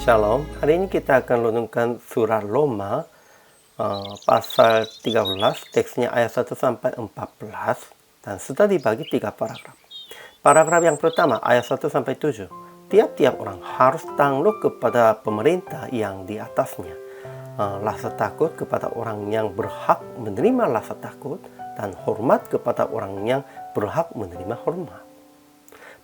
Shalom, hari ini kita akan renungkan surat Roma pasal 13, teksnya ayat 1 sampai 14 dan sudah dibagi 3 paragraf. Paragraf yang pertama ayat 1 sampai 7. Tiap-tiap orang harus tunduk kepada pemerintah yang di atasnya. Rasa takut kepada orang yang berhak menerima rasa takut dan hormat kepada orang yang berhak menerima hormat.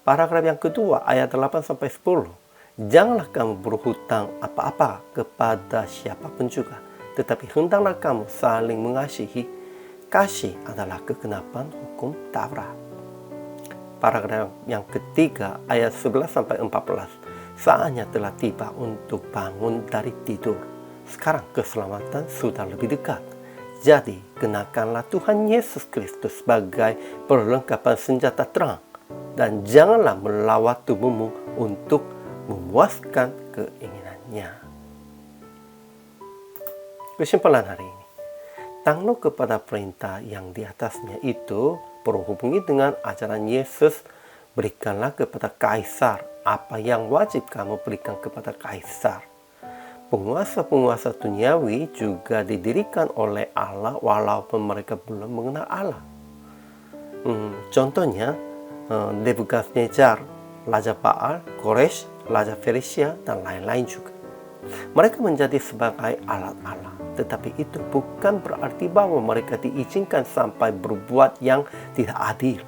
Paragraf yang kedua ayat 8 sampai 10. Janganlah kamu berhutang apa-apa kepada siapapun juga, tetapi hendaklah kamu saling mengasihi. Kasih adalah kegenapan hukum Taurat. Paragraf yang ketiga ayat 11 sampai 14. Saatnya telah tiba untuk bangun dari tidur. Sekarang keselamatan sudah lebih dekat. Jadi kenakanlah Tuhan Yesus Kristus sebagai perlengkapan senjata terang, dan janganlah melawat tubuhmu untuk memuaskan keinginannya. Kesimpulan hari ini, tunduk kepada perintah yang di atasnya itu berhubungi dengan ajaran Yesus. Berikanlah kepada kaisar apa yang wajib kamu berikan kepada kaisar. Penguasa-penguasa duniawi juga didirikan oleh Allah walaupun mereka belum mengenal Allah. Contohnya Nebukadnezar, Raja Baal, Koresh, Raja Persia, dan lain-lain juga. Mereka menjadi sebagai alat Allah, tetapi itu bukan berarti bahwa mereka diizinkan sampai berbuat yang tidak adil.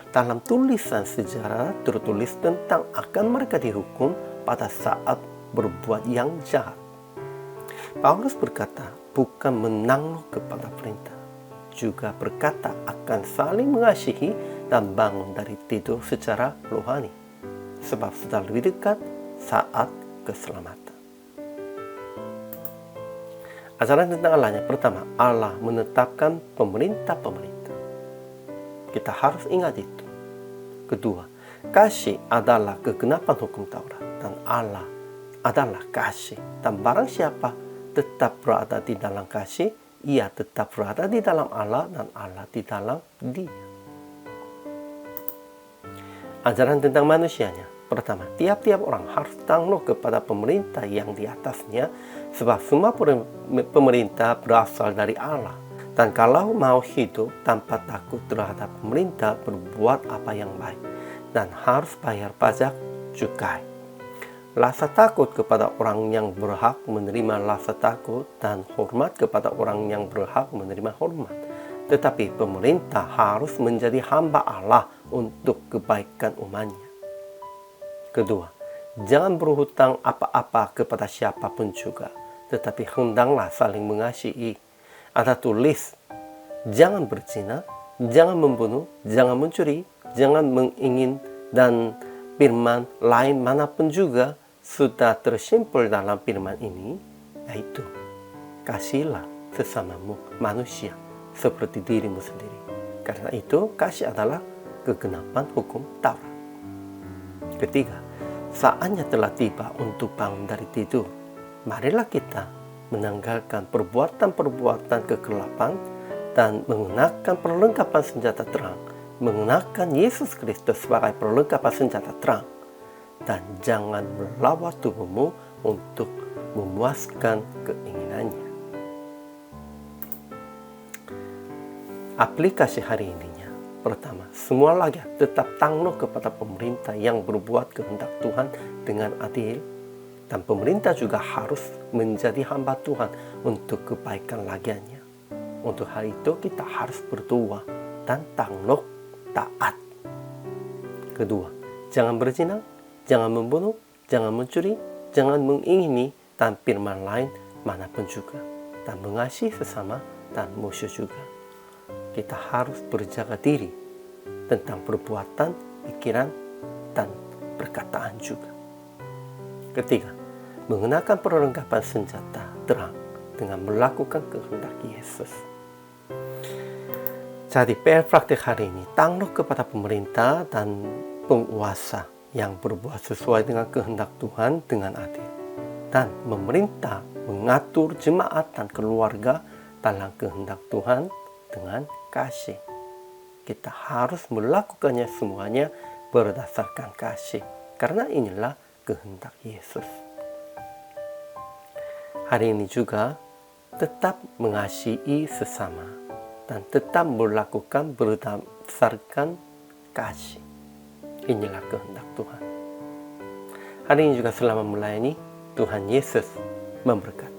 Dalam tulisan sejarah tertulis tentang akan mereka dihukum pada saat berbuat yang jahat. Paulus berkata, bukan menanggung kepada perintah, juga berkata akan saling mengasihi dan bangun dari tidur secara rohani, sebab sudah lebih dekat saat keselamatan. Ajaran tentang Allahnya, pertama, Allah menetapkan pemerintah-pemerintah. Kita harus ingat itu. Kedua, kasih adalah kegenapan hukum Taurat, dan Allah adalah kasih. Dan barang siapa tetap berada di dalam kasih, ia tetap berada di dalam Allah dan Allah di dalam dia. Ajaran tentang manusianya, pertama, tiap-tiap orang harus tunduk kepada pemerintah yang di atasnya, sebab semua pemerintah berasal dari Allah. Dan kalau mau hidup tanpa takut terhadap pemerintah, berbuat apa yang baik, dan harus bayar pajak cukai. Rasa takut kepada orang yang berhak menerima rasa takut, dan hormat kepada orang yang berhak menerima hormat. Tetapi pemerintah harus menjadi hamba Allah untuk kebaikan umatnya. Kedua, jangan berhutang apa-apa kepada siapapun juga, tetapi hendaklah saling mengasihi. Ada tulis, jangan berzina, jangan membunuh, jangan mencuri, jangan mengingin, dan firman lain manapun juga sudah tersimpul dalam firman ini, yaitu kasihlah sesamamu manusia seperti dirimu sendiri. Karena itu kasih adalah kegenapan hukum Taurat. Ketiga, saatnya telah tiba untuk bangun dari tidur. Marilah kita menanggalkan perbuatan-perbuatan kegelapan dan mengenakan perlengkapan senjata terang, mengenakan Yesus Kristus sebagai perlengkapan senjata terang, dan jangan melawat tubuhmu untuk memuaskan keinginannya. Aplikasi hari ininya, pertama, semua rakyat tetap tunduk kepada pemerintah yang berbuat kehendak Tuhan dengan adil, dan pemerintah juga harus menjadi hamba Tuhan untuk kebaikan rakyatnya. Untuk hal itu kita harus berdoa dan tunduk taat. Kedua, jangan berzina, jangan membunuh, jangan mencuri, jangan mengingini, dan firman lain manapun juga, dan mengasihi sesama dan musuh juga. Kita harus berjaga diri tentang perbuatan, pikiran, dan perkataan juga. Ketiga, mengenakan perlengkapan senjata terang dengan melakukan kehendak Yesus. Jadi praktik hari ini, tunduk kepada pemerintah dan penguasa yang berbuat sesuai dengan kehendak Tuhan dengan adil, dan memerintah mengatur jemaat dan keluarga dalam kehendak Tuhan dengan kasih. Kita harus melakukannya semuanya berdasarkan kasih, karena inilah kehendak Yesus. Hari ini juga tetap mengasihi sesama dan tetap melakukan berdasarkan kasih. Inilah kehendak Tuhan. Hari ini juga selama melayani, Tuhan Yesus memberkati.